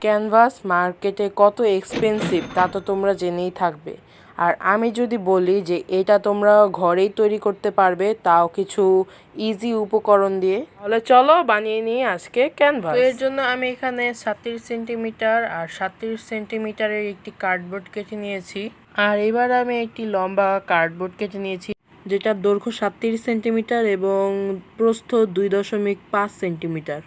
Canvas মার্কেটে কত expensive তা তো তোমরা জেনেই থাকবে। আর আমি যদি বলি যে এটা তোমরা ঘরেই তৈরি করতে পারবে, তাও কিছু ইজি উপকরণ দিয়ে, তাহলে চলো বানিয়ে নিই আজকে ক্যানভাস। তো এর জন্য আমি এখানে 37 সেন্টিমিটার আর 37 সেন্টিমিটারের একটি কার্ডবোর্ড কেটে নিয়েছি। আর এবার আমি একটি লম্বা কার্ডবোর্ড কেটে নিয়েছি, যেটার দৈর্ঘ্য 37 সেন্টিমিটার এবং প্রস্থ 2.5 সেন্টিমিটার।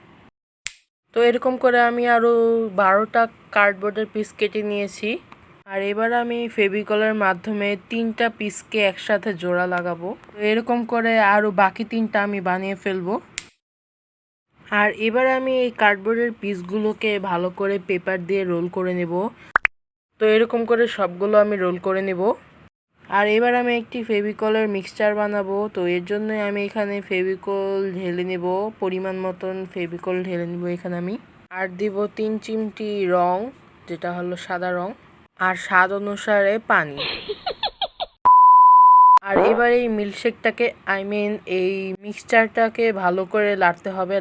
তো এরকম করে আমি আরও 12টা কার্ডবোর্ডের পিস কেটে নিয়েছি। আর এবার আমি ফেভিকলের মাধ্যমে 3টা পিসকে একসাথে জোড়া লাগাবো। তো এরকম করে আরও বাকি 3টা আমি বানিয়ে ফেলবো। আর এবার আমি এই কার্ডবোর্ডের পিসগুলোকে ভালো করে পেপার দিয়ে রোল করে নেব। তো এরকম করে সবগুলো আমি রোল করে নেব। আর এবার আমি একটি ফেভিকলের মিক্সচার বানাবো। তো এর জন্য আমি এখানে ফেভিকল ঢেলে নেব, পরিমাণ মতন ফেভিকল ঢেলে নেব এখানে আমি। আর দিব 3 চিমটি রং, যেটা হলো সাদা রং, আর স্বাদ অনুসারে পানি। আর এবার এই মিল্কশেকটাকে এই মিক্সচারটাকে ভালো করে লাড়তে হবে।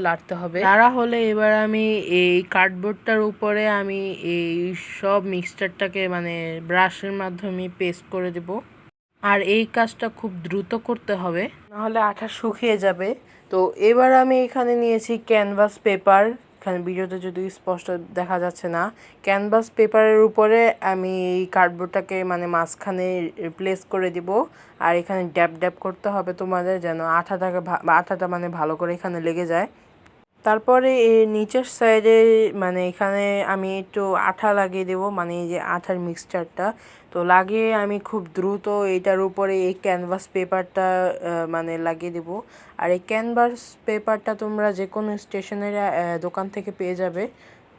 লাড়া হলে এবার আমি এই কার্ডবোর্ডটার উপরে আমি এই সব মিক্সচারটাকে ব্রাশের মাধ্যমে পেস্ট করে দেব। আর এই কাজটা খুব দ্রুত করতে হবে, নাহলে আঠা শুকিয়ে যাবে। তো এবার আমি এখানে নিয়েছি ক্যানভাস পেপার। এখানে ভিডিওতে যদি স্পষ্ট দেখা যাচ্ছে না, ক্যানভাস পেপারের উপরে আমি এই কার্ডবোর্ডটাকে মাঝখানে প্লেস করে দিব। আর এখানে ড্যাব ড্যাব করতে হবে তোমাদের, যেন আঠাটা ভালো করে এখানে লেগে যায়। তারপরে এর নিচের সাইডে এখানে আমি একটু আঠা লাগিয়ে দেবো, এই যে আঠার মিক্সচারটা। তো লাগিয়ে আমি খুব দ্রুত এইটার উপরে এই ক্যানভাস পেপারটা লাগিয়ে দেব। আর এই ক্যানভাস পেপারটা তোমরা যে কোনো স্টেশনারি দোকান থেকে পেয়ে যাবে।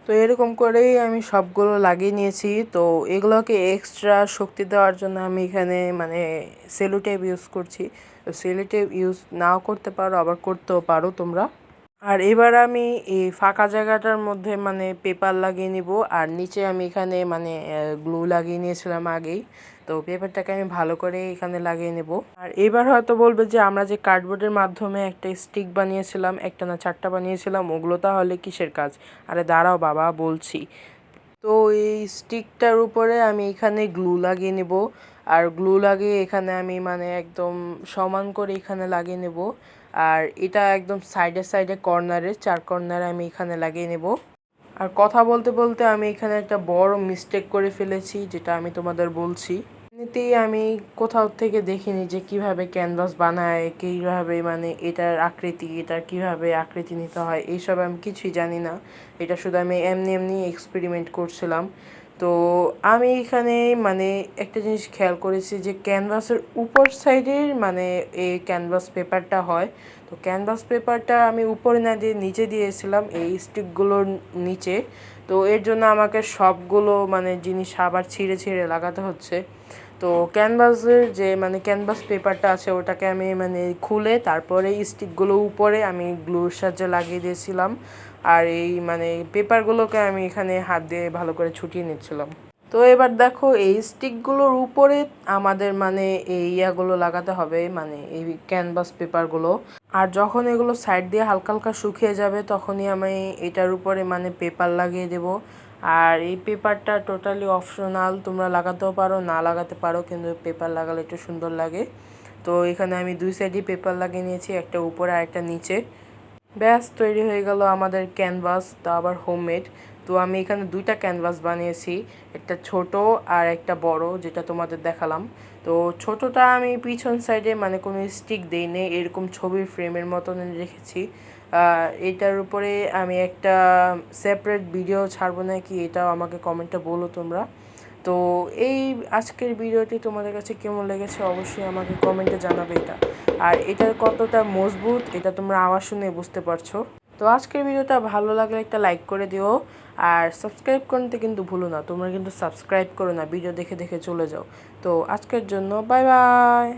তো এরকম করেই আমি সবগুলো লাগিয়ে নিয়েছি। তো এগুলোকে এক্সট্রা শক্তি দেওয়ার জন্য আমি এখানে সেলো টেপ ইউজ করছি। তো সেলো টেপ ইউজ নাও করতে পারো, আবার করতেও পারো তোমরা। আর এবার আমি এই ফাঁকা জায়গাটার মধ্যে পেপার লাগিয়ে নিব। আর নিচে আমি এখানে গ্লু লাগিয়ে নিয়েছিলাম আগেই। তো পেপারটাকে আমি ভালো করে এখানে লাগিয়ে নেব। আর এবার হয়তো বলবে যে আমরা যে কার্ডবোর্ডের মাধ্যমে একটা স্টিক বানিয়েছিলাম, একটা না 4টা বানিয়েছিলাম, ওগুলো তাহলে কিসের কাজ? আরে দাঁড়াও বাবা, বলছি। তো এই স্টিকটার উপরে আমি এখানে গ্লু লাগিয়ে নেব। আর গ্লু লাগিয়ে এখানে আমি একদম সমান করে এখানে লাগিয়ে নেব। আর এটা একদম সাইডে কর্নারে 4 কর্নারে আমি এখানে লাগিয়ে নেব। আর কথা বলতে বলতে আমি এখানে একটা বড় মিস্টেক করে ফেলেছি, যেটা আমি তোমাদের বলছি। এমনিতেই আমি কোথাও থেকে দেখিনি যে কিভাবে ক্যানভাস বানায়, কীভাবে এটার কিভাবে আকৃতি নিতে হয়, এইসব আমি কিছুই জানি না। এটা শুধু আমি এমনি এক্সপেরিমেন্ট করছিলাম। তো আমি এখানে একটা জিনিস খেয়াল করেছি যে ক্যানভাসের উপর সাইডের এই ক্যানভাস পেপারটা হয়। তো ক্যানভাস পেপারটা আমি উপরে না দিয়ে নিচে দিয়েছিলাম, এই স্টিকগুলোর নিচে। তো এর জন্য আমাকে সবগুলো জিনিস আবার ছিঁড়ে লাগাতে হচ্ছে। তো ক্যানভাসের যে ক্যানভাস পেপারটা আছে, ওটাকে আমি খুলে তারপরে স্টিকগুলো উপরে আমি গ্লুর সাহায্যে লাগিয়ে দিয়েছিলাম। আর এই পেপারগুলোকে আমি এখানে হাত দিয়ে ভালো করে ছুটিয়ে নিচ্ছিলাম। তো এবার দেখো এই স্টিকগুলোর উপরে আমাদের এই ইয়াগুলো লাগাতে হবে, এই ক্যানভাস পেপারগুলো। আর যখন এগুলো সাইড দিয়ে হালকা হালকা শুকিয়ে যাবে, তখনই আমি এটার উপরে পেপার লাগিয়ে দেব। আর এই পেপারটা টোটালি অপশনাল, তোমরা লাগাতেও পারো, না লাগাতে পারো, কিন্তু পেপার লাগালে একটু সুন্দর লাগে। তো এখানে আমি 2 সাইডই পেপার লাগিয়ে নিয়েছি, একটা উপরে আর একটা নিচে। ব্যাস তৈরি হয়ে গেল আমাদের ক্যানভাস, তা আবার হোমমেড। তো আমি এখানে 2টা ক্যানভাস বানিয়েছি, একটা ছোট আর একটা বড়, যেটা তোমাদের দেখালাম। তো ছোটটা আমি পিছন সাইডে কোনো স্টিক দেইনি, এরকম ছবির ফ্রেমের মতন রেখেছি। এটার উপরে আমি একটা সেপারেট ভিডিও ছাড়বো নাকি, এটাও আমাকে কমেন্টে বলো তোমরা। তো এই আজকের ভিডিওটি তোমাদের কাছে কেমন লেগেছে অবশ্যই আমাকে কমেন্টে জানাবে এটা। আর এটার কতটা মজবুত এটা তোমরা আওয়াজ শুনে বুঝতে পারছো। তো আজকের ভিডিওটা ভালো লাগলে একটা লাইক করে দিও। আর সাবস্ক্রাইব করতে কিন্তু ভুলো না, তোমরা কিন্তু সাবস্ক্রাইব করো না, ভিডিও দেখে দেখে চলে যাও। তো আজকের জন্য বাই বাই।